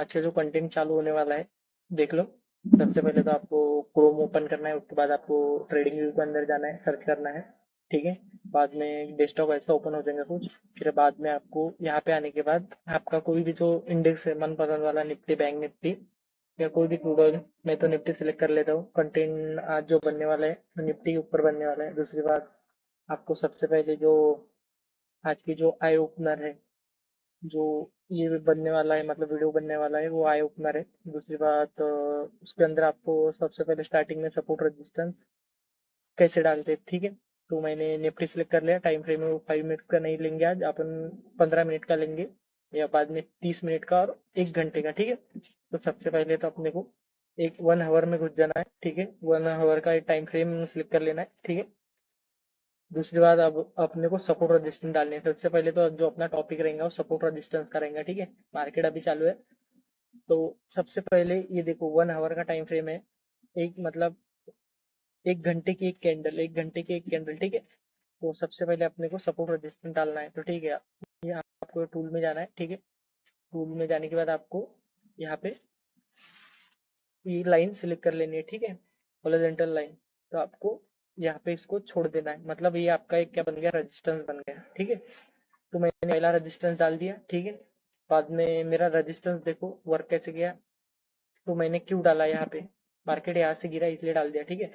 आज का जो कंटेंट चालू होने वाला है, देख लो। सबसे पहले तो आपको क्रोम ओपन करना है, उसके बाद आपको ट्रेडिंग व्यू के अंदर जाना है, सर्च करना है। ठीक है। बाद में डेस्कटॉप ऐसा ओपन हो जाएगा कुछ। फिर बाद में आपको यहाँ पे आने के बाद आपका कोई भी जो इंडेक्स है मनपसंद वाला, निफ्टी, बैंक निफ्टी या कोई भी क्रूड ऑयल, मैं तो निफ्टी सिलेक्ट कर लेता हूँ। कंटेंट आज जो बनने वाला है तो निफ्टी के ऊपर बनने वाला है। दूसरी बात, आपको सबसे पहले जो आज की जो आई ओपनर है, जो ये बनने वाला है, मतलब वीडियो बनने वाला है, वो आई ओपनर है। दूसरी बात, उसके अंदर आपको सबसे पहले स्टार्टिंग में सपोर्ट रेजिस्टेंस कैसे डालते हैं, ठीक है। तो मैंने निफ्टी सेलेक्ट कर लिया। टाइम फ्रेम में 5 मिनट्स का नहीं लेंगे, आज अपन 15 मिनट का लेंगे, या बाद में 30 मिनट का और 1 घंटे का, ठीक है। तो सबसे पहले तो अपने को एक 1 आवर में घुस जाना है, ठीक है। 1 आवर का टाइम फ्रेम सिलेक्ट कर लेना है, ठीक है। दूसरी बात, अब अपने को सपोर्ट रेजिस्टेंस डालने हैं। सबसे पहले तो जो अपना टॉपिक रहेगा वो सपोर्ट रेजिस्टेंस का रहेगा, ठीक है। मार्केट अभी चालू है, तो सबसे पहले ये देखो 1 आवर का टाइम फ्रेम है। एक मतलब 1 घंटे की एक कैंडल, 1 घंटे की एक कैंडल, ठीक है। तो सबसे पहले अपने को सपोर्ट रेजिस्टेंस डालना है, तो ठीक है। ये आपको टूल में जाना है, ठीक है। टूल में जाने के बाद आपको यहाँ पे ये लाइन सिलेक्ट कर लेनी है, ठीक है। Horizontal line. तो आपको यहाँ पे इसको छोड़ देना है, मतलब ये आपका एक क्या बन गया, रेजिस्टेंस बन गया, ठीक है। तो मैंने पहला रेजिस्टेंस डाल दिया, ठीक है। बाद में मेरा रेजिस्टेंस देखो वर्क कैसे गया। तो मैंने क्यों डाला यहाँ पे, मार्केट यहाँ से गिरा इसलिए डाल दिया, ठीक है।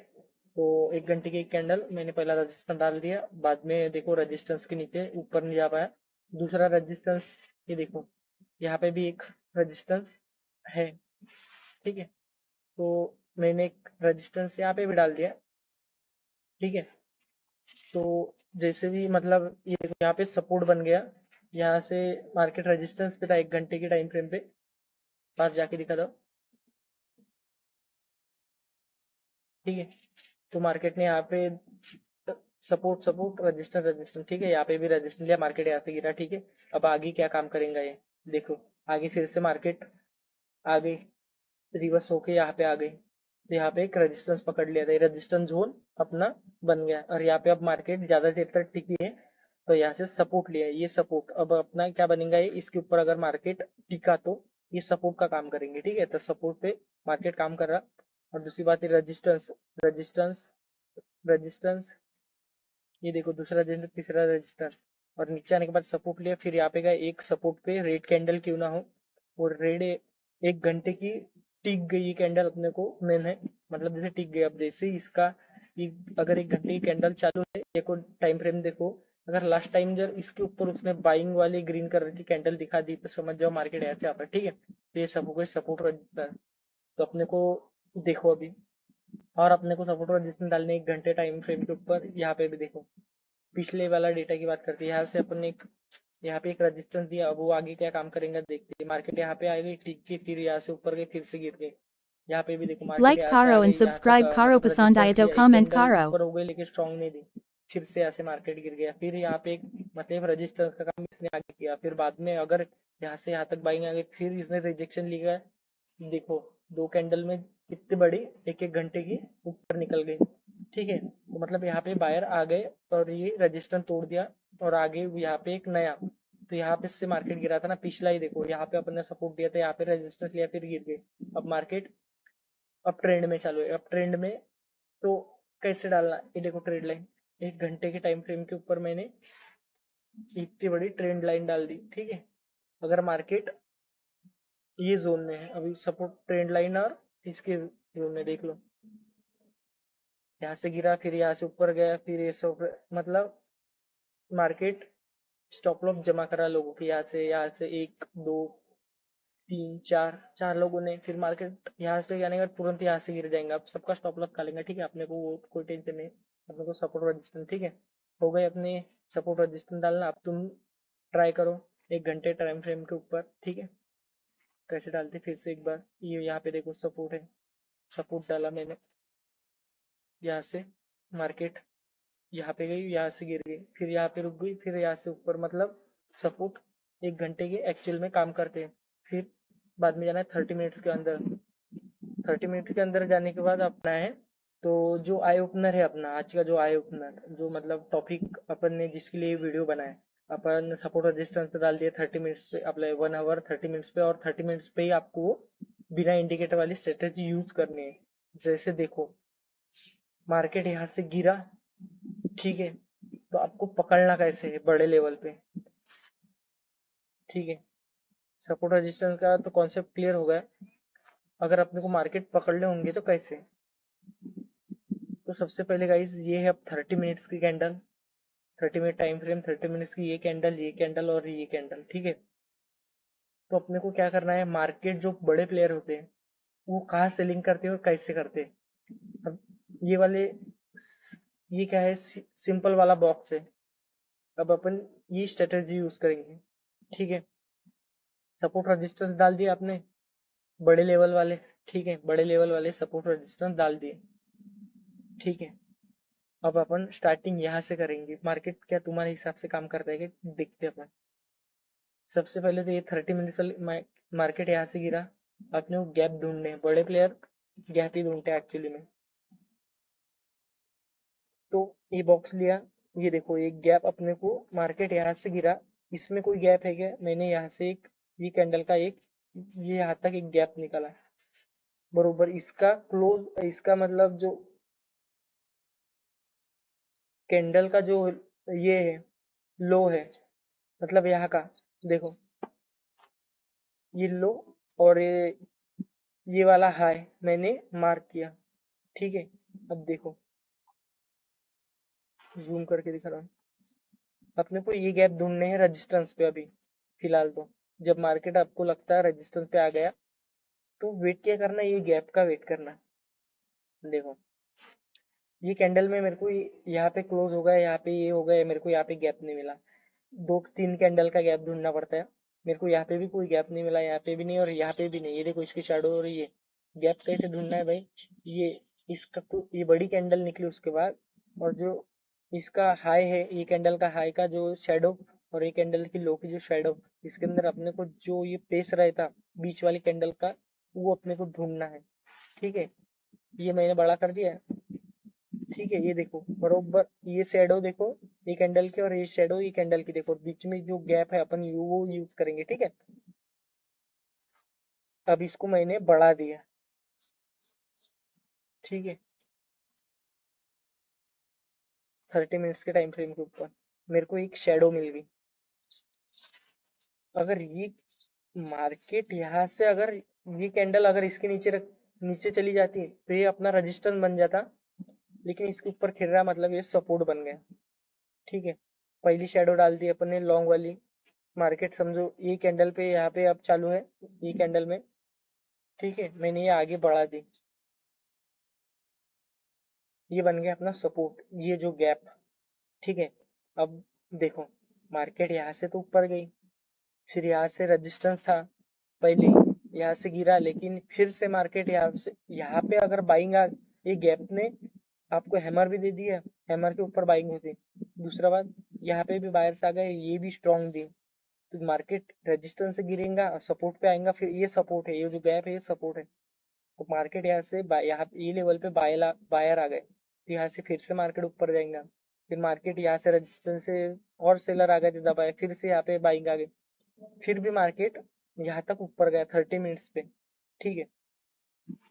तो 1 घंटे की एक कैंडल मैंने पहला रेजिस्टेंस डाल दिया। बाद में देखो रेजिस्टेंस के नीचे ऊपर नहीं जा पाया। दूसरा रेजिस्टेंस, ये देखो यहाँ पे भी एक रेजिस्टेंस है, ठीक है। तो मैंने एक रेजिस्टेंस यहाँ पे भी डाल दिया, ठीक है। तो जैसे भी मतलब ये देखो यहाँ पे सपोर्ट बन गया। यहाँ से मार्केट रेजिस्टेंस पे था 1 घंटे की टाइम फ्रेम पे। पास जाके दिखा दो, ठीक है। तो मार्केट ने यहाँ पे सपोर्ट सपोर्ट रेजिस्टेंस रेजिस्टेंस, ठीक है। यहाँ पे भी रेजिस्टेंस लिया, मार्केट यहाँ से गिरा, ठीक है। अब आगे क्या काम करेंगे ये देखो। आगे फिर से मार्केट आगे रिवर्स होके यहाँ पे आ गई, तो यहाँ पे एक रेजिस्टेंस पकड़ लिया था, रेजिस्टेंस जोन अपना बन गया। और यहाँ पे अब मार्केट ज्यादा देर तक टिकी है, तो यहाँ से सपोर्ट लिया है। ये सपोर्ट अब अपना क्या बनेगा, ये इसके ऊपर अगर मार्केट टिका तो ये सपोर्ट का काम करेंगे, ठीक है। तो सपोर्ट पे मार्केट काम कर रहा। और दूसरी बात है रेजिस्टेंस, रेजिस्टेंस, रेजिस्टेंस, ये देखो दूसरा रजिस्टर, तीसरा रजिस्टर। और नीचे आने के बाद सपोर्ट लिया, फिर यहाँ पे गए एक सपोर्ट पे, रेड कैंडल क्यों ना हो। और रेड 1 घंटे की टिक गई कैंडल अपने को मेन है, मतलब जैसे टिक गई। अब जैसे ही इसका अगर 1 घंटे की कैंडल चालू है, देखो टाइम फ्रेम देखो। अगर लास्ट टाइम जब इसके ऊपर उसने बाइंग वाली ग्रीन कलर की कैंडल दिखा दी, तो समझ जाओ मार्केट ऐसे आता है, ठीक है। तो ये सब सपोर्ट रजिस्टर। तो अपने को देखो अभी, और अपने को सपोर्ट रजिस्टर डालने 1 घंटे टाइम फ्रेम के ऊपर। यहाँ पे भी देखो, पिछले वाला डेटा की बात करते हैं। यहाँ से अपन एक यहाँ पे एक रेजिस्टेंस दिया, अब वो आगे क्या काम करेंगे देखते हैं। मार्केट यहाँ पे आ गई, टिक के फिर यहाँ से ऊपर गई, फिर से गिर गई। यहाँ पे भी देखो मार्केट Like यहाँ से आ Caro and गई, यहाँ तक subscribe Caro मतलब रेजिस्टेंस Pasandayado लिया, एक comment कैंडल Caro. ऊपर हो गई लेकिन स्ट्रांग नहीं दी। फिर से यहाँ से मार्केट गिर गया, फिर यहाँ पे एक मतलब रेजिस्टेंस का काम इसने आगे किया। फिर बाद में अगर यहाँ से यहाँ तक बाइंग आ गई, फिर इसने रिजेक्शन लिया। देखो दो कैंडल में कितनी बड़ी, एक एक घंटे की ऊपर निकल गई, ठीक है। तो मतलब यहाँ पे बायर आ गए और ये रजिस्टर तोड़ दिया, और आगे यहाँ पे एक नया। तो यहाँ पे से मार्केट गिरा था ना पिछला ही, देखो यहाँ पे अपन ने सपोर्ट दिया था, यहाँ पे रेजिस्टेंस लिया, फिर गिर गए। अब मार्केट अब ट्रेंड में चालू है। अब ट्रेंड में तो कैसे डालना, ये देखो ट्रेंड लाइन 1 घंटे के टाइम फ्रेम के ऊपर मैंने इतनी बड़ी ट्रेंड लाइन डाल दी, ठीक है। अगर मार्केट ये जोन में है, अभी सपोर्ट ट्रेंड लाइन और इसके जोन में देख लो, यहाँ से गिरा, फिर यहाँ से ऊपर गया, फिर ये सब मतलब मार्केट स्टॉप लॉस जमा करा लोगों के। यहाँ से एक दो तीन चार चार लोगों ने, फिर मार्केट यहाँ से जाने का तुरंत यहाँ से गिर जाएंगे। अब सबका स्टॉप लॉस खा लेंगे, ठीक है। अपने को वो कोई टेंशन नहीं, अपने को सपोर्ट रजिस्टेंस, ठीक है। हो गए अपने सपोर्ट रजिस्टेंस डालना। अब तुम ट्राई करो 1 घंटे टाइम फ्रेम के ऊपर, ठीक है। कैसे डालते फिर से एक बार, ये यहाँ पे देखो सपोर्ट है, सपोर्ट डाला मैंने। यहाँ से मार्केट यहाँ पे गई, यहाँ से गिर गई, फिर यहाँ पे रुक गई, फिर यहाँ से ऊपर, मतलब सपोर्ट 1 घंटे के एक्चुअल में काम करते हैं। फिर बाद में जाना है 30 मिनट्स के अंदर। 30 मिनट के अंदर जाने के बाद अपना है, तो जो आई ओपनर है अपना आज का, जो आई ओपनर जो मतलब टॉपिक अपन ने जिसके लिए वीडियो बनाया, अपन सपोर्ट रेजिस्टेंस पे डाल दिए 30 मिनट्स पे, अपने 1 आवर 30 मिनट्स पे, और 30 मिनट्स पे ही आपको बिना इंडिकेटर वाली स्ट्रेटेजी यूज करनी है। जैसे देखो मार्केट यहाँ से गिरा, ठीक है, तो आपको पकड़ना कैसे है बड़े लेवल पे, ठीक है। सपोर्ट रेजिस्टेंस का तो कॉन्सेप्ट क्लियर हो गया। अगर अपने को मार्केट पकड़ने होंगे तो कैसे, तो सबसे पहले गाइस ये है अब 30 मिनट्स की candle, 30 minute time frame, 30 minutes की ये कैंडल और ये कैंडल, ठीक है। तो अपने को क्या करना है, मार्केट जो बड़े प्लेयर होते हैं वो कहाँ सेलिंग करते हैं और कैसे करते हैं। अब ये वाले ये क्या है, सिंपल वाला बॉक्स है। अब अपन ये स्ट्रेटेजी यूज करेंगे, ठीक है। सपोर्ट रेजिस्टेंस डाल दिया आपने बड़े लेवल वाले, ठीक है, बड़े लेवल वाले सपोर्ट रेजिस्टेंस डाल दिए, ठीक है। अब अपन स्टार्टिंग यहाँ से करेंगे, मार्केट क्या तुम्हारे हिसाब से काम करता है कि देखते हैं अपन। सबसे पहले तो ये 30 मिनट्स वाली मार्केट यहाँ से गिरा, अपने को गैप ढूंढने हैं, बड़े प्लेयर गैप ही ढूंढते हैं एक्चुअली में। तो ये बॉक्स लिया, ये देखो एक गैप अपने को, मार्केट यहाँ से गिरा, इसमें कोई गैप है क्या, मैंने यहाँ से एक ये कैंडल का एक ये यहाँ तक एक गैप निकाला, बरोबर इसका क्लोज, इसका मतलब जो कैंडल का जो ये है लो है, मतलब यहाँ का देखो ये लो, और ये वाला हाई मैंने मार्क किया, ठीक है। अब देखो जूम करके दिखा रहा हूँ, अपने को ये गैप ढूंढने हैं रेजिस्टेंस पे अभी फिलहाल तो। जब मार्केट आपको लगता है रेजिस्टेंस पे आ गया तो वेट क्या करना, ये गैप का वेट करना। देखो ये कैंडल में मेरे को यहाँ पे क्लोज हो गया, यहाँ पे ये हो गया, मेरे को यहाँ पे गैप नहीं मिला, 2-3 कैंडल का गैप ढूंढना पड़ता है। मेरे को यहाँ पे भी कोई गैप नहीं मिला, यहाँ पे भी नहीं और यहाँ पे भी नहीं, ये देखो इसकी शैडो हो रही है। गैप कैसे ढूंढना है भाई, ये इसका तो ये बड़ी कैंडल निकली उसके बाद, और जो इसका हाई है, ये कैंडल का हाई का जो शेडो और ये कैंडल की लो की जो शेडो, इसके अंदर अपने को जो ये पेस रहता बीच वाली कैंडल का, वो अपने को ढूंढना है, ठीक है। ये मैंने बड़ा कर दिया है, ठीक है। ये देखो बरोबर ये शेडो देखो, ये कैंडल की, और ये शेडो ये कैंडल की, देखो बीच में जो गैप है अपन वो यूज करेंगे, ठीक है। अब इसको मैंने बढ़ा दिया, ठीक है, 30 मिनट्स के टाइम फ्रेम के ऊपर मेरे को एक शेडो मिल गई। अगर ये मार्केट यहाँ से अगर ये कैंडल अगर इसके नीचे चली जाती तो ये अपना रजिस्टेंस बन जाता, लेकिन इसके ऊपर खिल रहा मतलब ये सपोर्ट बन गया, ठीक है। पहली शेडो डाल दी अपन ने लॉन्ग वाली, मार्केट समझो ये कैंडल पे यहाँ पे अब चालू है, ये कैंडल में, ठीक है, मैंने ये आगे बढ़ा दी, ये बन गया अपना सपोर्ट, ये जो गैप, ठीक है। अब देखो मार्केट यहाँ से तो ऊपर गई, फिर यहाँ से रेजिस्टेंस था पहले, यहाँ से गिरा, लेकिन फिर से मार्केट यहाँ पे अगर बाइंग आ, ये गैप ने आपको हैमर भी दे दिया, हैमर के ऊपर बाइंग होती। दूसरा बात यहाँ पे भी बायर्स आ गए, ये भी स्ट्रॉन्ग दी, तो मार्केट रेजिस्टेंस से गिरेगा, सपोर्ट पे आएगा, फिर ये सपोर्ट है, ये जो गैप है ये सपोर्ट है। तो मार्केट यहाँ से यहाँ ये लेवल पे बायर आ गए, तो यहाँ से फिर से मार्केट ऊपर जाएगा, फिर मार्केट यहाँ से रेजिस्टेंस से और सेलर आ गए थे दबाए, फिर से यहाँ पे बाइंग आ गई, फिर भी मार्केट यहाँ तक ऊपर गया 30 मिनट्स पे, ठीक है।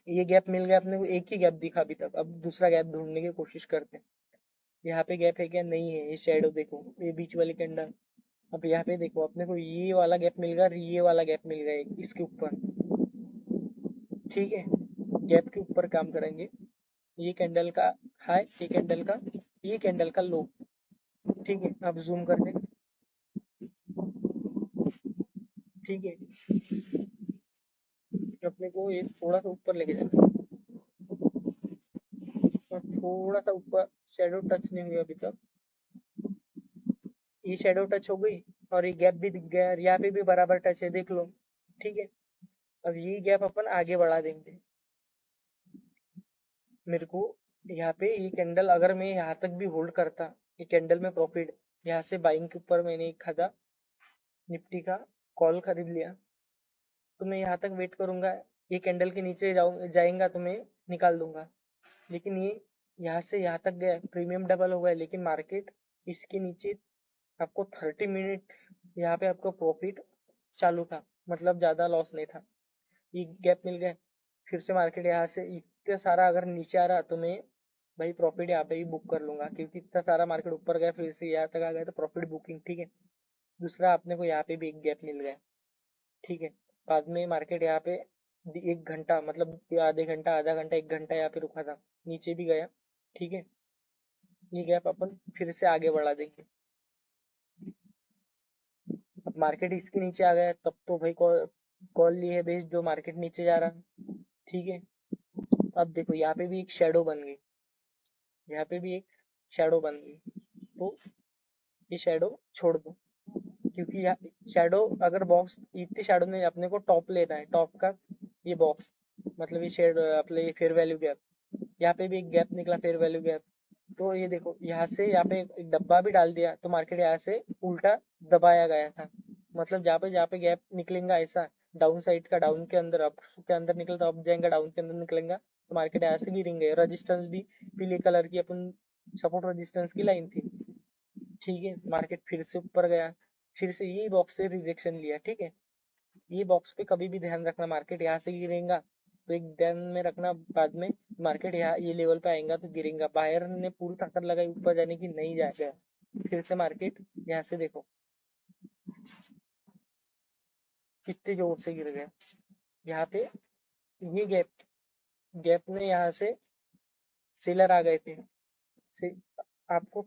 ये गैप मिल गया अपने को, एक ही गैप दिखा अभी तक, अब दूसरा गैप ढूंढने की कोशिश करते हैं। यहाँ पे गैप है क्या, नहीं है, ये शेडो देखो ये बीच वाली कैंडल। अब यहाँ पे देखो अपने को ये वाला गैप मिल गया, ये वाला गैप मिल गया इसके ऊपर, ठीक है। गैप के ऊपर काम करेंगे, ये कैंडल का हाई, ये कैंडल का लो, ठीक है। अब जूम कर दे, ठीक है। अपने को ये थोड़ा सा ऊपर लेके जाना, और थोड़ा सा ऊपर शेडो टच नहीं हुई अभी तक, ये शेडो टच हो गई, और ये गैप भी दिख गया, और यहाँ पे भी बराबर टच है, देख लो, ठीक है। अब ये गैप अपन आगे बढ़ा देंगे, मेरे को यहाँ पे ये कैंडल अगर मैं यहाँ तक भी होल्ड करता, ये कैंडल में प्रॉफिट, यहाँ से बाइंग के ऊपर मैंने एक खरीदा, निफ्टी का कॉल खरीद लिया, तो मैं यहाँ तक वेट करूंगा, ये कैंडल के नीचे जाएगा तो मैं निकाल दूंगा। लेकिन ये यहाँ से यहाँ तक गया, प्रीमियम डबल हो गया, लेकिन मार्केट इसके नीचे आपको 30 मिनट्स यहाँ पे आपका प्रॉफिट चालू था, मतलब ज्यादा लॉस नहीं था। ये गैप मिल गया, फिर से मार्केट यहाँ से इतना सारा अगर नीचे आ रहा तो मैं भाई प्रॉफिट यहाँ पे ही बुक कर लूंगा, क्योंकि इतना सारा मार्केट ऊपर गया फिर से यहाँ तक आ गया तो प्रॉफिट बुकिंग, ठीक है। दूसरा अपने को यहाँ पे भी एक गैप मिल गया, ठीक है। बाद में मार्केट यहाँ पे 1 घंटा, मतलब आधे घंटा, आधा घंटा, 1 घंटा यहाँ पे रुका था, नीचे भी गया, ठीक है। ये गैप अपन फिर से आगे बढ़ा देंगे। अब मार्केट इसके नीचे आ गया तब तो भाई कॉल कॉल ली है बेच दो, मार्केट नीचे जा रहा, ठीक है। अब देखो यहाँ पे भी एक शेडो बन गई, यहाँ पे भी एक शेडो बन गई, तो ये शेडो छोड़ दो, क्योंकि यहाँ शेडो अगर बॉक्स, इतनी शेडो में अपने को टॉप लेना है, टॉप का ये बॉक्स, मतलब ये शेड अपने फेयर वैल्यू गैप, यहाँ पे भी एक गैप निकला फेयर वैल्यू गैप। तो ये देखो यहाँ से यहाँ पे एक डब्बा भी डाल दिया तो मार्केट यहाँ से उल्टा दबाया गया था, मतलब जहाँ पे गैप निकलेगा ऐसा डाउन साइड का, डाउन के अंदर अप के अंदर निकल तो अप जाएगा, डाउन के अंदर निकलेगा तो मार्केट यहाँ से गिरेंगे। रजिस्टेंस भी पीले कलर की अपन सपोर्ट रेजिस्टेंस की लाइन थी, ठीक है। मार्केट फिर से ऊपर गया, फिर से यही बॉक्स से रिजेक्शन लिया, ठीक है। ये बॉक्स पे कभी भी ध्यान रखना, मार्केट यहाँ से गिरेगा तो एक ध्यान में रखना, बाद में मार्केट यहाँ ये लेवल पे आएगा तो गिरेगा, बायर ने पूरी ताकत लगाई ऊपर जाने की, नहीं जाएगा। फिर से मार्केट यहाँ से देखो कितने जोर से गिर गया, यहाँ पे ये गैप गैप में यहाँ से सेलर आ गए थे। से, आपको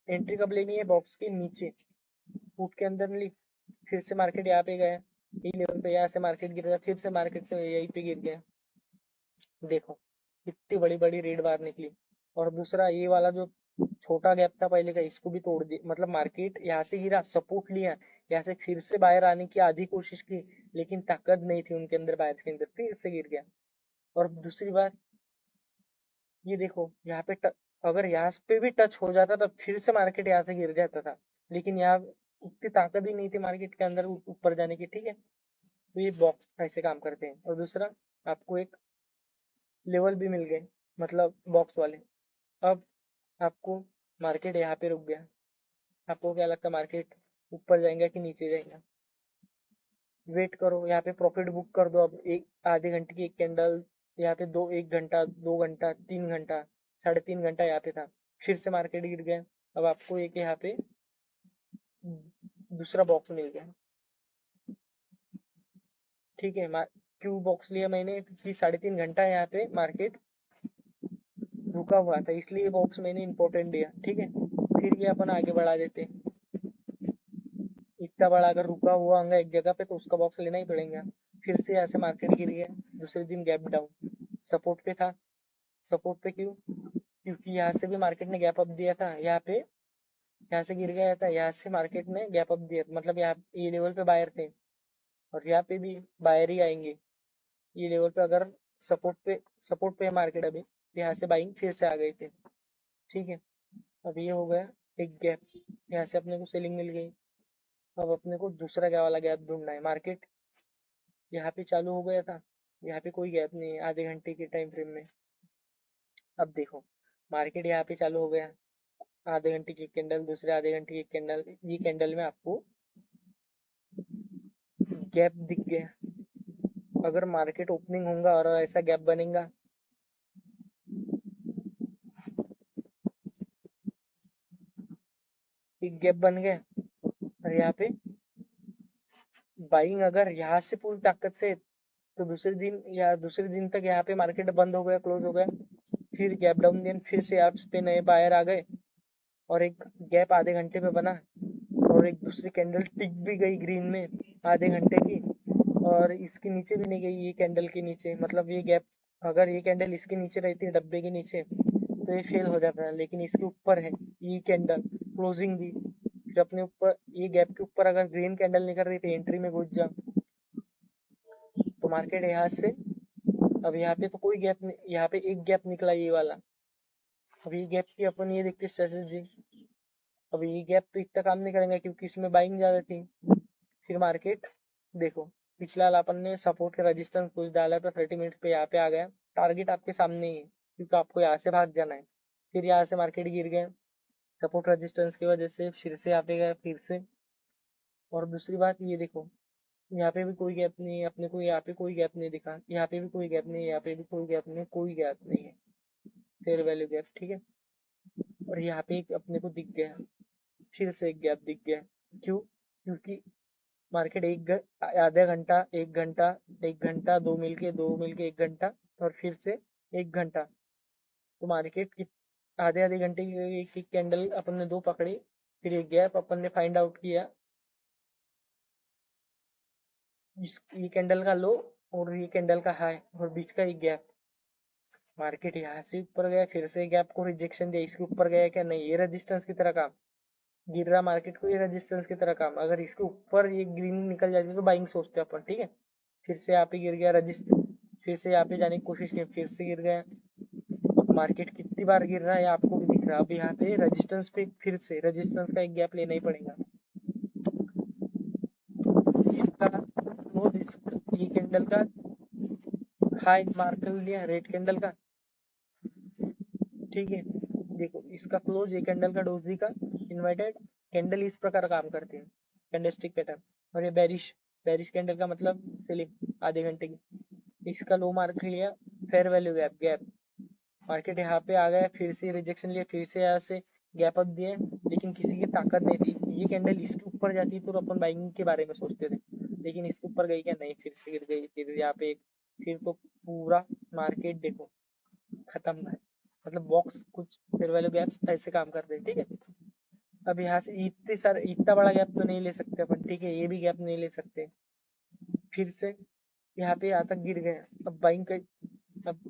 एंट्री कब लेनी है, बॉक्स के नीचे फुट के अंदर ली, फिर से मार्केट यहाँ पे गया, ये लेवल पे यहाँ से मार्केट गिर गया, फिर से मार्केट से यहीं पे गिर गया, देखो कितनी बड़ी बड़ी रेड बार निकली। और दूसरा ये वाला जो छोटा गैप था पहले का, इसको भी तोड़ दिया, मतलब मार्केट यहाँ से गिरा, सपोर्ट लिया, यहाँ से फिर से बाहर आने की आधी कोशिश की, लेकिन ताकत नहीं थी उनके अंदर, बायर के अंदर, फिर से गिर गया। और दूसरी बात ये देखो यहाँ पे अगर यहाँ पे भी टच हो जाता तो फिर से मार्केट यहाँ से गिर जाता था, लेकिन यहाँ उतनी ताकत ही नहीं थी मार्केट के अंदर ऊपर जाने की, ठीक है। तो ये बॉक्स ऐसे काम करते हैं। और दूसरा आपको एक लेवल भी मिल गए, मतलब बॉक्स वाले। अब आपको मार्केट यहाँ पे रुक गया, आपको क्या लगता है मार्केट ऊपर जाएगा कि नीचे जाएगा, वेट करो, यहाँ पे प्रॉफिट बुक कर दो। अब एक आधे घंटे की एक कैंडल, यहाँ पे 1 घंटा, 2 घंटा, 3 घंटा, 3.5 घंटा यहाँ पे था, फिर से मार्केट गिर गया। अब आपको एक यहाँ पे दूसरा बॉक्स मिल गया, ठीक है। क्यों बॉक्स लिया मैंने, क्योंकि 3.5 घंटा यहाँ पे मार्केट रुका हुआ था, इसलिए बॉक्स मैंने इंपॉर्टेंट दिया, ठीक है। फिर ये अपन आगे बढ़ा देते, इतना बड़ा अगर रुका हुआ होगा एक जगह पे तो उसका बॉक्स लेना ही पड़ेगा। फिर से यहाँ से मार्केट गिर गया, दूसरे दिन गैप डाउन, सपोर्ट पे था। सपोर्ट पे क्यों, क्योंकि यहाँ से भी मार्केट ने गैप अप दिया था, यहाँ पे यहाँ से गिर गया था, यहाँ से मार्केट ने गैप अप दिया, मतलब यहाँ ये लेवल पे बायर थे और यहाँ पे भी बायर ही आएंगे। ये लेवल पे अगर सपोर्ट पे है मार्केट अभी, यहाँ से बाइंग फिर से आ गए थे, ठीक है। अब ये हो गया एक गैप, यहाँ से अपने को सेलिंग मिल गई। अब अपने को दूसरा क्या वाला गैप ढूंढना है, मार्केट यहाँ पे चालू हो गया था, यहाँ पे कोई गैप नहीं है आधे घंटे के टाइम फ्रेम में। अब देखो मार्केट यहाँ पे चालू हो गया, आधे घंटे की कैंडल, दूसरे आधे घंटे की कैंडल, ये कैंडल में आपको गैप दिख गया। अगर मार्केट ओपनिंग होगा और ऐसा गैप बनेगा, एक गैप बन गया और यहाँ पे बाइंग अगर यहाँ से पूरी ताकत से, तो दूसरे दिन तक यहाँ पे मार्केट बंद हो गया, क्लोज हो गया, फिर गैप डाउन, दिन फिर से यहाँ पे नए बायर आ गए और एक गैप आधे घंटे में बना और एक दूसरी कैंडल टिक भी गई ग्रीन में आधे घंटे की, और इसके नीचे भी नहीं गई, ये कैंडल के नीचे, मतलब ये गैप अगर ये कैंडल इसके नीचे रहती है डब्बे के नीचे तो ये फेल हो जाता है, लेकिन इसके ऊपर है ये कैंडल क्लोजिंग भी, फिर अपने ऊपर ये गैप के ऊपर अगर ग्रीन कैंडल निकल रही थी, एंट्री में घुस जा तो मार्केट यहाँ से, अब यहाँ पे तो कोई गैप नहीं, यहाँ पे एक गैप निकला ये वाला। अब ये गैप की अपन ये देखते स्ट्रेटेजी, अब ये गैप तो इतना काम नहीं करेंगे क्योंकि इसमें बाइंग ज्यादा थी। फिर मार्केट देखो, पिछला वाला अपन ने सपोर्ट का रेजिस्टेंस कुछ डाला था 30 मिनट पे, यहाँ पे आ गया, टारगेट आपके सामने ही है क्योंकि आपको यहाँ से भाग जाना है। फिर यहाँ से मार्केट गिर गया, सपोर्ट रेजिस्टेंस की वजह से फिर से यहाँ पे गया, फिर से। और दूसरी बात ये देखो, यहाँ पे भी कोई गैप नहीं है अपने को, यहाँ पे कोई गैप नहीं दिखा, यहाँ पे भी कोई गैप नहीं है, यहाँ पे भी कोई गैप नहीं है, कोई गैप नहीं है, फेयर वैल्यू गैप, ठीक है। और यहाँ पे एक अपने को दिख गया, फिर से एक गैप दिख गया। क्यों? क्योंकि मार्केट आधा घंटा, 1 घंटा, 1 घंटा, दो मिलके 1 घंटा, और फिर से 1 घंटा। तो मार्केट की आधे आधे घंटे की एक कैंडल अपन ने दो पकड़ी, फिर एक गैप अपन ने फाइंड आउट किया, ये कैंडल का लो और ये कैंडल का हाई और बीच का एक गैप। मार्केट यहाँ से ऊपर गया, फिर से गैप को रिजेक्शन दिया, इसके ऊपर गया क्या? नहीं, ये रेजिस्टेंस की तरह काम। गिर रहा मार्केट को, ये रेजिस्टेंस की तरह काम। अगर इसके ऊपर ये ग्रीन निकल जाती तो बाइंग सोचते अपन, ठीक है। फिर से यहाँ पे गिर गया रजिस्टर, फिर से यहाँ पे जाने की कोशिश की, फिर से गिर गया। मार्केट कितनी बार गिर रहा है आपको भी दिख रहा है। अब यहाँ पे रेजिस्टेंस पे फिर से रेजिस्टेंस का एक गैप लेना ही पड़ेगा। इसका क्लोज ये कैंडल का हाई मार्क कर लिया, रेड कैंडल का, ठीक है। देखो इसका क्लोज, ये कैंडल का डोजी का इन्वर्टेड कैंडल इस प्रकार काम करते हैं, कैंडलस्टिक पैटर्न। और ये बेरिश, बेरिश कैंडल का मतलब सेलिंग आधे घंटे की। इसका लो मार्क लिया, fair value gap, gap. Market यहाँ पे आ गया, फिर से रिजेक्शन लिया, फिर से यहाँ से गैप अप दिए, लेकिन किसी की ताकत नहीं थी। ये कैंडल इसके ऊपर जाती तो अपन बाइंग के बारे में सोचते थे, लेकिन इसके ऊपर गई क्या? नहीं, फिर से गिर गई। फिर यहाँ पे फिर तो पूरा मार्केट देखो खत्म है। मतलब बॉक्स कुछ फेयर वैल्यू गैप्स ऐसे काम करते हैं, ठीक है। अब यहाँ से इतना बड़ा गैप तो नहीं ले सकते अपन, ठीक है, ये भी गैप नहीं ले सकते। फिर से यहाँ पे यहाँ तक गिर गए, अब बाइंग का, अब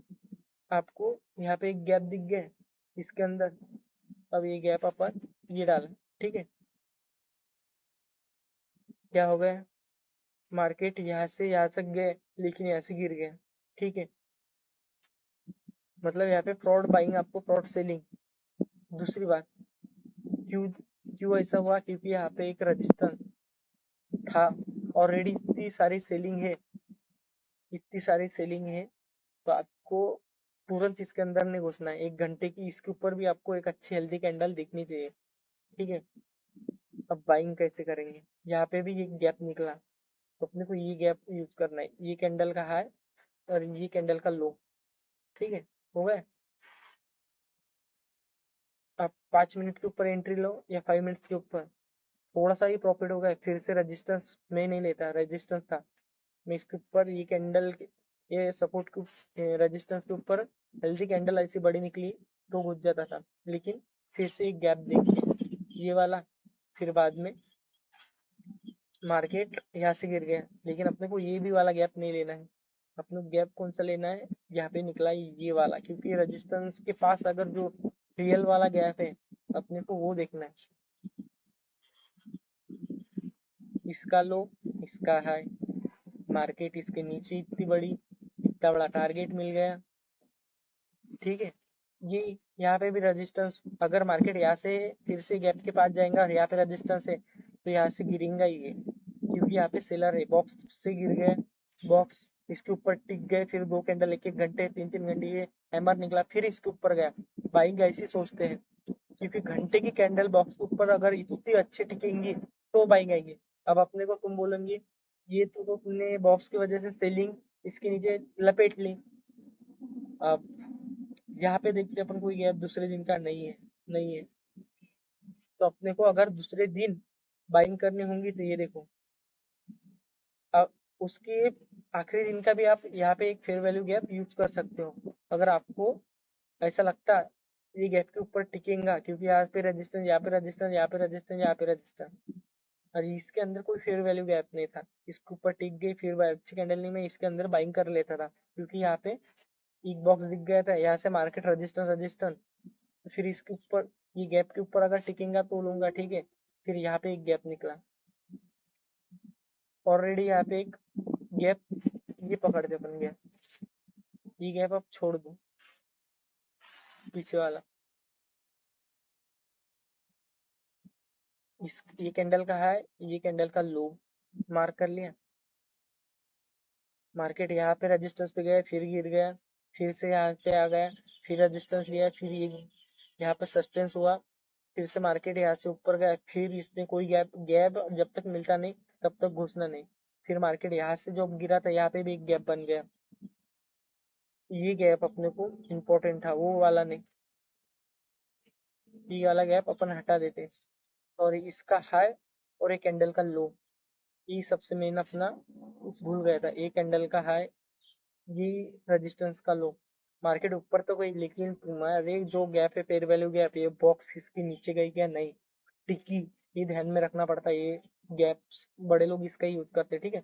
आपको यहाँ पे एक गैप दिख गया इसके अंदर। अब ये गैप अपन ये डाला, ठीक है। क्या हो गया? मार्केट यहाँ से यहाँ तक गए, लेकिन यहाँ से गिर गया, ठीक है। मतलब यहाँ पे फ्रॉड बाइंग, आपको फ्रॉड सेलिंग। दूसरी बात, क्यों क्यों ऐसा हुआ? क्योंकि यहाँ पे एक रजिस्टर था, ऑलरेडी इतनी सारी सेलिंग है, इतनी सारी सेलिंग है, तो आपको तुरंत इसके अंदर नहीं घुसना है। 1 घंटे की इसके ऊपर भी आपको एक अच्छी हेल्दी कैंडल दिखनी चाहिए, ठीक है। अब बाइंग कैसे करेंगे? यहाँ पे भी एक गैप निकला, तो अपने को ये गैप यूज करना है, ये कैंडल का हाई और ये कैंडल का लो, ठीक है। हो गए। आप 5 मिनट के ऊपर एंट्री लो या 5 मिनट्स के ऊपर, थोड़ा सा ही प्रॉफिट होगा। फिर से रेजिस्टेंस में नहीं लेता, रेजिस्टेंस था मैं इसके ऊपर, ये कैंडल ये सपोर्ट के रेजिस्टेंस के ऊपर हेल्दी कैंडल ऐसी बड़ी निकली तो घुस जाता था, लेकिन फिर से एक गैप देखिए ये वाला, फिर बाद में मार्केट यहाँ से गिर गया। लेकिन अपने को ये भी वाला गैप नहीं लेना है, अपने को गैप कौन सा लेना है? यहाँ पे निकला ये वाला, क्योंकि रेजिस्टेंस के पास अगर जो रियल वाला गैप है, अपने को वो देखना है। इसका लो, इसका हाई, मार्केट इसके नीचे इतनी बड़ी, इतना बड़ा टारगेट मिल गया, ठीक है। ये यहाँ पे भी रेजिस्टेंस, अगर मार्केट यहाँ से फिर से गैप के पास जाएगा और यहाँ पे रेजिस्टेंस है, तो यहाँ से गिरेगा ही ये, क्योंकि यहाँ पे सेलर है, बॉक्स से गिर गए, बॉक्स इसके ऊपर टिक गए, फिर 2 कैंडल, 1 1 घंटे, 3 3 घंटे ये हैमर निकला, फिर इसके ऊपर गया। बाइंग ऐसे सोचते हैं, क्योंकि घंटे की कैंडल बॉक्स के ऊपर अगर इतनी अच्छी टिकेंगी तो बाइंग आएंगे। अब अपने को तुम बोलेंगे ये तो तुमने बॉक्स की वजह से सेलिंग इसके नीचे लपेट ली। अब यहाँ पे देखते अपन, कोई गैप दूसरे दिन का नहीं है, नहीं है। तो अपने को अगर दूसरे दिन बाइंग करनी होंगी तो ये देखो, अब उसके आखिरी दिन का भी आप यहाँ पे एक फेयर वैल्यू गैप यूज कर सकते हो, अगर आपको ऐसा लगता है ये गैप के ऊपर टिकेगा, क्योंकि यहाँ पे रजिस्टेंस, यहाँ पे रजिस्टेंस, यहाँ पे रजिस्टेंस, यहाँ पे रजिस्टेंस, और इसके अंदर कोई फेयर वैल्यू गैप नहीं था, इसके ऊपर टिक गई, फिर अच्छी कैंडल नहीं, मैं इसके अंदर बाइंग कर लेता था, क्योंकि यहाँ पे एक बॉक्स दिख गया था, यहाँ से मार्केट रजिस्टेंस रजिस्टेंस, तो फिर इसके ऊपर ये गैप के ऊपर अगर टिकेगा तो लूंगा, ठीक है। फिर यहाँ पे एक गैप निकला, ऑलरेडी यहाँ पे एक गैप, ये पकड़ते अपन गैप, ये गैप अब छोड़ दो, पीछे वाला, ये कैंडल का है, ये कैंडल का लो मार्क कर लिया। मार्केट यहाँ पे रेजिस्टेंस पे गया, फिर गिर गया, फिर से यहाँ पे आ गया, फिर रेजिस्टेंस लिया, फिर ये यहाँ पे सस्टेंस हुआ, फिर से मार्केट यहाँ से ऊपर गया, फिर इसने कोई गैप गैप जब तक मिलता नहीं तब तक घुसना नहीं। फिर मार्केट यहाँ से जो गिरा था यहाँ पे भी एक गैप बन गया, ये गैप अपने को इम्पोर्टेंट था, वो वाला नहीं, ये वाला गैप अपन हटा देते। और इसका हाई और एक कैंडल का लो, ये सबसे मेन अपना कुछ भूल गया था, एक कैंडल का हाई, ये रेजिस्टेंस का लो। मार्केट ऊपर तो गई लेकिन तुम्हारे जो गैप है फेयर वैल्यू गैप, ये बॉक्स इसके नीचे गई क्या नहीं टिकी, ये ध्यान में रखना पड़ता है। ये गैप्स बड़े लोग इसका यूज करते हैं, ठीक है।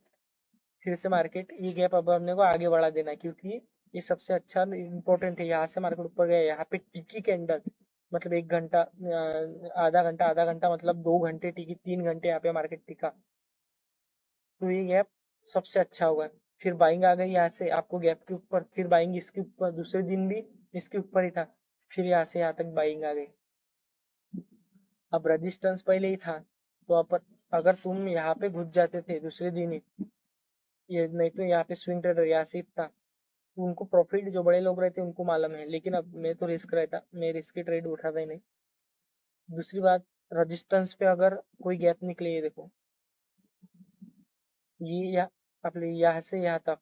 फिर से मार्केट ये गैप अब हमने को आगे बढ़ा देना है, क्योंकि ये सबसे अच्छा इंपॉर्टेंट है। यहाँ से मार्केट ऊपर गया, यहाँ पे टिकी कैंडल, मतलब 1 घंटा, आधा घंटा मतलब 2 घंटे टिकी, 3 घंटे यहाँ पे मार्केट टिका, तो ये गैप सबसे अच्छा होगा। फिर बाइंग आ गई यहाँ से आपको गैप के ऊपर, फिर बाइंग इसके ऊपर, दूसरे दिन भी इसके ऊपर ही था, फिर यहाँ से यहाँ तक बाइंग आ गई। अब रेजिस्टेंस पहले ही था, तो अगर तुम यहाँ पे घुस जाते थे दूसरे दिन ही, ये नहीं तो यहाँ पे स्विंग ट्रेडर यहाँ से था, तो उनको प्रॉफिट, जो बड़े लोग रहते उनको मालूम है, लेकिन अब मैं तो रिस्क रहता, मैं रिस्की ट्रेड उठाता ही नहीं। दूसरी बात, रेजिस्टेंस पे अगर कोई गैप निकले, ये देखो, ये या अपने यहाँ से यहाँ तक,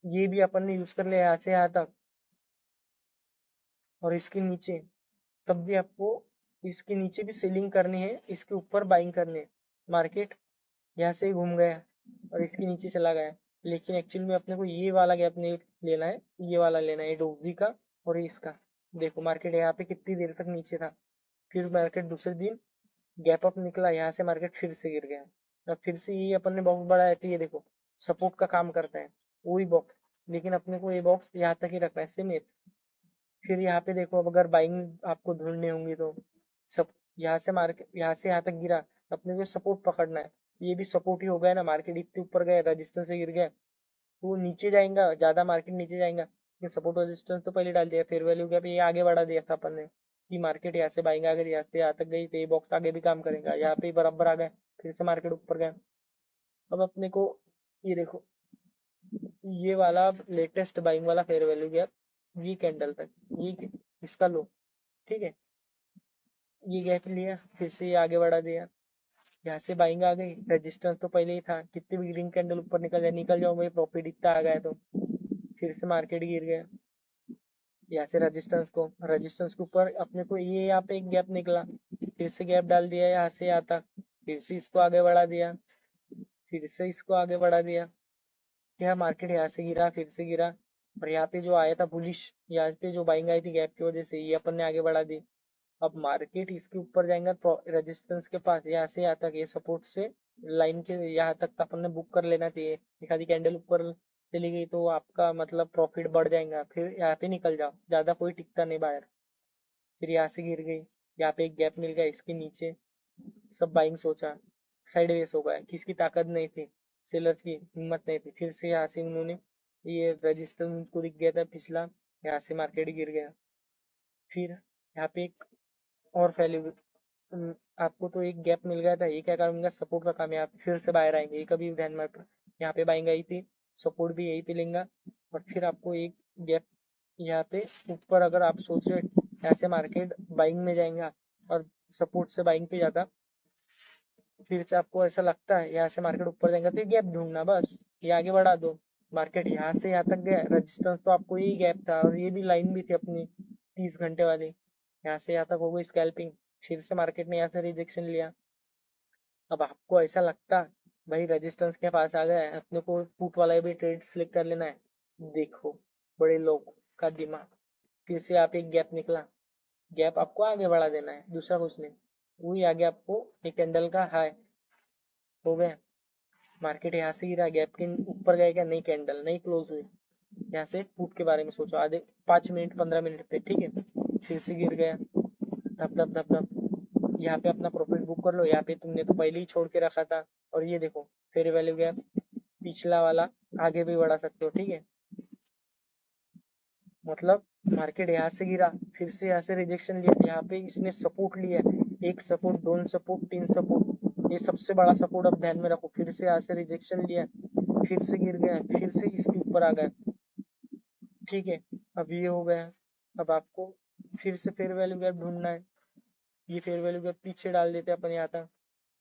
ये भी अपन ने यूज कर लिया यहाँ से यहाँ तक, और इसके नीचे, तब भी आपको इसके नीचे भी सेलिंग करनी है, इसके ऊपर बाइंग करनी है। मार्केट यहाँ से ही घूम गया और इसके नीचे चला गया, लेकिन एक्चुअल में अपने को ये वाला गैप नहीं लेना है, ये वाला लेना है, डोवी का और इसका। देखो मार्केट यहाँ पे कितनी देर तक नीचे था, फिर मार्केट दूसरे दिन गैप अप निकला, यहाँ से मार्केट फिर से गिर गया। अब फिर से ये अपन ने बॉक्स बढ़ाया, तो ये देखो सपोर्ट का काम करता है वही बॉक्स, लेकिन अपने को ये बॉक्स यहाँ तक ही रखना है सेम। फिर यहाँ पे देखो, अब अगर बाइंग आपको ढूंढनी होंगी तो सब, यहाँ से मार्केट यहाँ से यहाँ तक गिरा, अपने को सपोर्ट पकड़ना है, ये भी सपोर्ट ही हो गया ना, मार्केट इतने ऊपर गया, रजिस्टेंस से गिर गया, तो वो नीचे जाएगा, ज्यादा मार्केट नीचे जाएगा, लेकिन सपोर्ट रेजिस्टेंस तो पहले डाल दिया, फेयर वैल्यू गैप ये आगे बढ़ा दिया था अपन ने, कि मार्केट यहाँ से बाइंग आ गई, यहाँ से यहाँ तक गई, तो ये बॉक्स आगे भी काम करेगा, यहाँ पे बराबर आ गया, फिर से मार्केट ऊपर गया। अब अपने को ये देखो, ये वाला लेटेस्ट बाइंग वाला फेयर वैल्यू गैप, ये कैंडल तक, ये इसका लो, ठीक है, ये गैप लिया, फिर से ये आगे बढ़ा दिया, यहाँ से बाइंग आ गई, रेजिस्टेंस तो पहले ही था, कितनी भी ग्रीन कैंडल ऊपर निकल जाओ भाई, प्रॉफिट इतना आ गया, तो फिर से मार्केट गिर गया, यहाँ से रेजिस्टेंस के ऊपर अपने को ये यहाँ पे एक गैप निकला, फिर से गैप डाल दिया यहाँ से यहाँ तक, फिर से इसको आगे बढ़ा दिया, फिर से इसको आगे बढ़ा दिया, यह मार्केट यहाँ से गिरा, फिर से गिरा, और यहाँ पे जो आया था बुलिश, यहाँ पे जो बाइंग आई थी गैप की वजह से, ये अपन ने आगे बढ़ा दी। अब मार्केट इसके ऊपर जाएगा रेजिस्टेंस के पास, यहाँ से यहाँ तक, ये सपोर्ट से लाइन के यहाँ तक अपन ने बुक कर लेना चाहिए। एक आधी कैंडल ऊपर चली गई तो आपका मतलब प्रॉफिट बढ़ जाएगा, फिर यहाँ पे निकल जाओ, ज्यादा कोई टिकता नहीं बाहर। फिर यहाँ से गिर गई, यहाँ पे एक गैप मिल गया, इसके नीचे सब बाइंग सोचा, साइडवेज हो गया, किसकी ताकत नहीं थी, सेलर्स की हिम्मत नहीं थी, फिर से यहाँ से उन्होंने, ये रजिस्टर उनको दिख गया था पिछला, यहाँ से मार्केट गिर गया। फिर यहाँ पे एक और फैली आपको तो एक गैप मिल गया था, ये क्या करूंगा, सपोर्ट का काम है, आप फिर से बाहर आएंगे, ये कभी ध्यान में रखना। यहाँ पे बाइंग आई थी, सपोर्ट भी यही पे लेंगे, और फिर आपको एक गैप यहाँ पे ऊपर, अगर आप सोच रहे यहाँ से मार्केट बाइंग में जाएगा और सपोर्ट से बाइंग पे जाता, फिर से आपको ऐसा लगता है यहाँ से मार्केट ऊपर जाएगा, तो ये गैप ढूंढना बस, ये आगे बढ़ा दो। मार्केट यहाँ से यहाँ तक गया, रजिस्टेंस तो आपको यही गैप था, और ये भी लाइन भी थी अपनी 30 घंटे वाली, यहाँ से यहाँ तक हो गई स्कैल्पिंग, फिर से मार्केट ने यहाँ से रिजेक्शन लिया। अब आपको ऐसा लगता भाई रेजिस्टेंस के पास आ गया है, अपने को पुट वाला भी ट्रेड सिलेक्ट कर लेना है, देखो बड़े लोग का दिमाग, फिर से यहाँ पे एक गैप निकला, गैप आपको आगे बढ़ा देना है, दूसरा कुछ नहीं, वही आगे आपको एक कैंडल का हाई हो गया, मार्केट यहाँ से गिरा, गैप के ऊपर गया क्या नहीं, कैंडल नहीं क्लोज हुई, यहाँ से पुट के बारे में सोचो, आधे 5 मिनट 15 मिनट पे, ठीक है, फिर से गिर गया, धप धप धप धप, यहाँ पे अपना प्रॉफिट बुक कर लो, यहाँ पे तुमने तो पहले ही छोड़ के रखा था, और ये देखो फेयर वैल्यू गैप पिछला वाला आगे भी बढ़ा सकते हो, ठीक है। मतलब मार्केट यहाँ से गिरा, फिर से यहाँ से रिजेक्शन लिया, यहाँ पे इसने सपोर्ट लिया, एक सपोर्ट, दोनों सपोर्ट, तीन सपोर्ट, ये सबसे बड़ा सपोर्ट अब ध्यान में रखो, फिर से यहाँ से रिजेक्शन लिया, फिर से गिर गया, फिर से इसके ऊपर आ गया, ठीक है। अब ये हो गया, अब आपको फिर से फेयर वैल्यू गैप ढूंढना है, ये फेयर वैल्यू गैप पीछे डाल देते अपन यहाँ तक।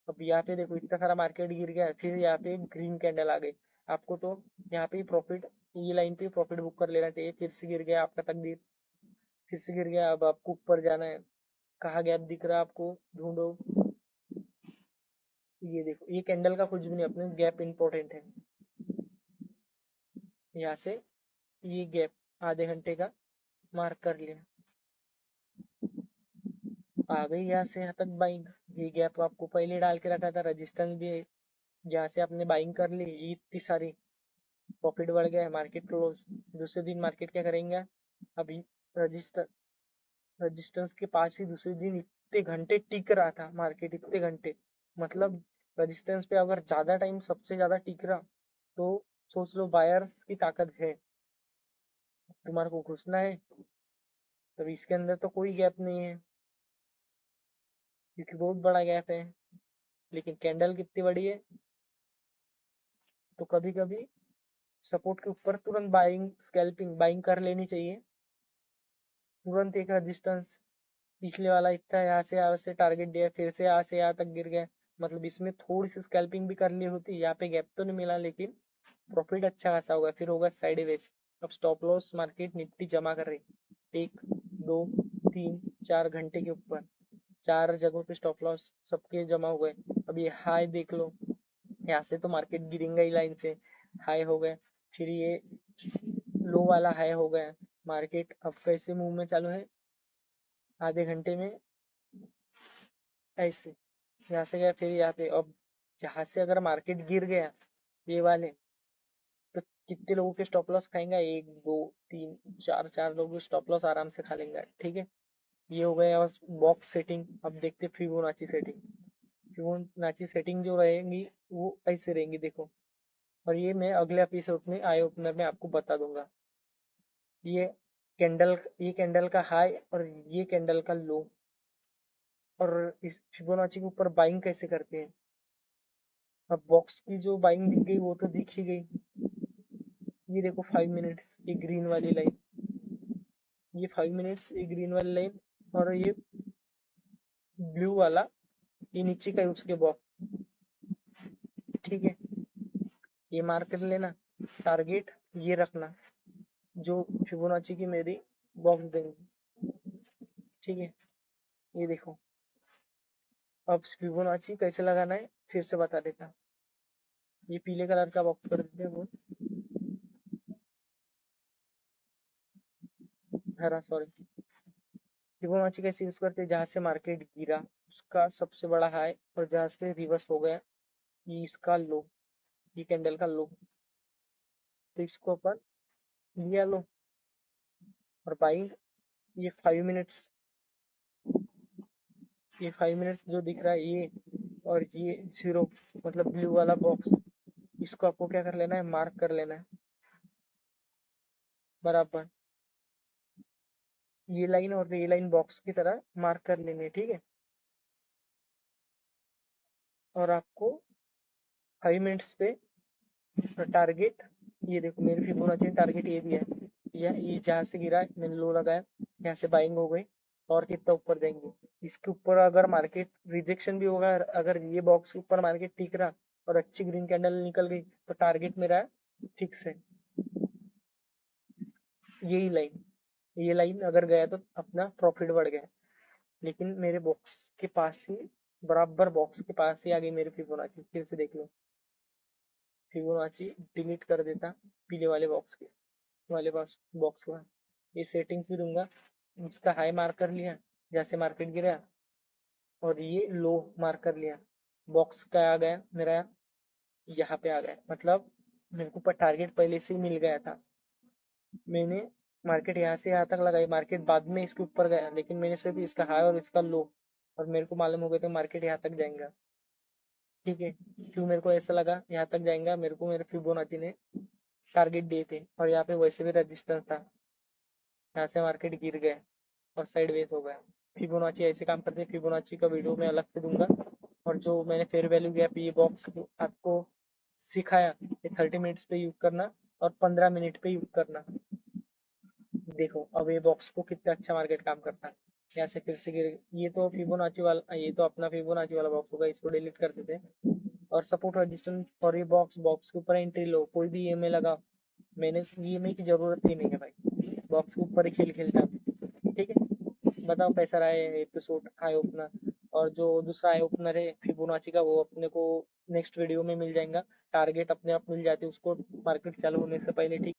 अब यहाँ पे देखो इतना सारा मार्केट गिर गया, फिर यहाँ पे ग्रीन कैंडल आ गई। आपको तो यहाँ पे प्रॉफिट, ये लाइन पे प्रॉफिट बुक कर लेना चाहिए। फिर से गिर गया आपका तकदीर, फिर से गिर गया। अब आपको ऊपर जाना है। कहाँ गैप दिख रहा है आपको, ढूंढो। ये देखो, ये कैंडल का कुछ भी नहीं, अपने गैप इंपॉर्टेंट है। यहाँ से ये गैप आधे घंटे का मार्क कर लिया, आ गई यहाँ से यहाँ तक बाइंग। ये गैप आपको पहले डाल के रखा था, रजिस्टेंस भी है। यहाँ से आपने बाइंग कर ली, ये इतनी सारी प्रॉफिट बढ़ गया है। मार्केट क्लोज, दूसरे दिन मार्केट क्या करेंगे, अभी रजिस्टर रजिस्टेंस के पास ही दूसरे दिन इतने घंटे टिक रहा था मार्केट, इतने घंटे। मतलब रजिस्टेंस पे अगर ज्यादा टाइम सबसे ज्यादा टिक रहा तो सोच लो बायर्स की ताकत है। तुम्हारे को घुसना है, तब इसके अंदर तो कोई गैप नहीं है क्योंकि बहुत बड़ा गैप है। लेकिन कैंडल कितनी बड़ी है, तो कभी कभी सपोर्ट के ऊपर तुरंत बाइंग, स्कैल्पिंग बाइंग कर लेनी चाहिए। तुरंत एक रजिस्टेंस पिछले वाला इतना, यहाँ से टारगेट दिया, फिर से यहाँ से यहाँ तक गिर गया। मतलब इसमें थोड़ी सी स्कैल्पिंग भी करनी होती। यहाँ पे गैप तो नहीं मिला, लेकिन प्रॉफिट अच्छा खासा होगा, फिर होगा साइडवेज। अब स्टॉप लॉस मार्केट निफ्टी जमा कर रही, 1 2 3 4 घंटे के ऊपर 4 जगहों पे स्टॉप लॉस सबके जमा हो गए। अब ये हाई देख लो, यहाँ से तो मार्केट गिरेगा ही, लाइन से हाई हो गए, फिर ये लो वाला हाई हो गया। मार्केट अब कैसे मूव में चालू है, आधे घंटे में ऐसे यहाँ से गया, फिर यहाँ पे। अब यहाँ से अगर मार्केट गिर गया ये वाले, तो कितने लोगों के स्टॉप लॉस खाएंगा, 1 2 3 4, 4 लोग स्टॉप लॉस आराम से खा लेंगे। ठीक है, ये हो गया बॉक्स सेटिंग। अब देखते फिबोनाची सेटिंग। फिबोनाची सेटिंग जो रहेंगी वो ऐसे रहेंगी, देखो। और ये मैं अगले एपिसोड में आई ओपनर में आपको बता दूंगा। ये ये कैंडल का हाई और ये कैंडल का लो, और इस फिबोनाची के ऊपर बाइंग कैसे करते हैं। अब बॉक्स की जो बाइंग दिख गई वो तो दिख ही गई। ये देखो 5 मिनट्स, ये ग्रीन वाली लाइन, ये 5 मिनट्स, ये ग्रीन वाली लाइन, और ये ब्लू वाला, ये नीचे का है उसके बॉक्स। ठीक है, ये मार्क कर लेना। टारगेट ये रखना जो फिबोनाची की मेरी बॉक्स देंगे। ठीक है, ये देखो। अब फिबोनाची कैसे लगाना है फिर से बता देता। ये पीले कलर का बॉक्स कर देते हैं वो, हरा सॉरी। फिबोनाची कैसे यूज करते हैं, जहां से मार्केट गिरा उसका सबसे बड़ा हाई, और जहां से रिवर्स हो गया ये इसका लो, ये कैंडल का लो, तो इसको अपन लिया लो। और बाइंग, ये 5 मिनट्स, ये 5 मिनट्स जो दिख रहा है ये, और ये 0, मतलब ब्लू वाला बॉक्स, इसको आपको क्या कर लेना है, मार्क कर लेना है बराबर। ये लाइन और ये लाइन बॉक्स की तरह मार्क कर लेनी है। ठीक है, और आपको 5 मिनट्स पे टारगेट, ये देखो मेरे फिबोनाची टारगेट ये भी है। ये जहाँ से गिरा है मैंने लो लगाया, यहाँ से बाइंग हो गई, और कितना ऊपर जाएंगे। इसके ऊपर अगर मार्केट रिजेक्शन भी होगा, अगर ये बॉक्स के ऊपर मार्केट टिक रहा और अच्छी ग्रीन कैंडल निकल गई, तो टारगेट मेरा फिक्स है, यही लाइन। ये लाइन अगर गया तो अपना प्रॉफिट बढ़ गया। लेकिन मेरे बॉक्स के पास ही, बराबर बॉक्स के पास ही आ गई मेरी फिबोनाची। फिर से देख लो, फिबोनाची डिलीट कर देता पीले वाले बॉक्स के, वाले बॉक्स का। ये सेटिंग्स भी दूंगा। इसका हाई मार्क कर लिया जैसे मार्केट गिरा, और ये लो मार्क कर लिया। बॉक्स का आ गया मेरा, यहाँ पे आ गया, मतलब मेरे को टारगेट पहले से ही मिल गया था। मैंने मार्केट यहाँ से यहाँ तक लगाई, मार्केट बाद में इसके ऊपर गया, लेकिन मैंने सिर्फ इसका हाई और इसका लो, और मेरे को मालूम हो गया था मार्केट यहाँ तक जाएगा। ठीक है, क्यों मेरे को ऐसा लगा यहाँ तक जाएगा, मेरे को मेरे फिबोनाची ने टारगेट दिए थे, और यहाँ पे वैसे भी रजिस्टेंस था। यहाँ से मार्केट गिर गया और साइडवेज हो गया। फिबोनाची ऐसे काम करते हैं, फिबोनाची का वीडियो मैं अलग से दूंगा। और जो मैंने फेयर वैल्यू गैप ये बॉक्स आपको सिखाया, ये 30 मिनट्स पे यूज करना और 15 मिनट पे यूज करना। देखो अब ये बॉक्स को कितना अच्छा मार्केट काम करता है। यहाँ से फिर से गिर, ये तो फिबोनाची वाला, ये तो अपना फिबोनाची वाला बॉक्स होगा, इसको डिलीट कर देते हैं। और सपोर्ट रेजिस्टेंस फॉर ये बॉक्स, बॉक्स के ऊपर एंट्री लो, कोई भी ईएमआई लगा, मैंने ईएमआई की जरूरत ही नहीं है भाई, बॉक्स के ऊपर ही खेल खेलता हूँ। ठीक है, बताओ कैसा रहा है एपिसोड आई ओपनर। और जो दूसरा आई ओपनर है फिबोनाची का, वो अपने को नेक्स्ट वीडियो में मिल जाएगा। टारगेट अपने आप मिल जाते हैं उसको मार्केट चालू होने से पहले। ठीक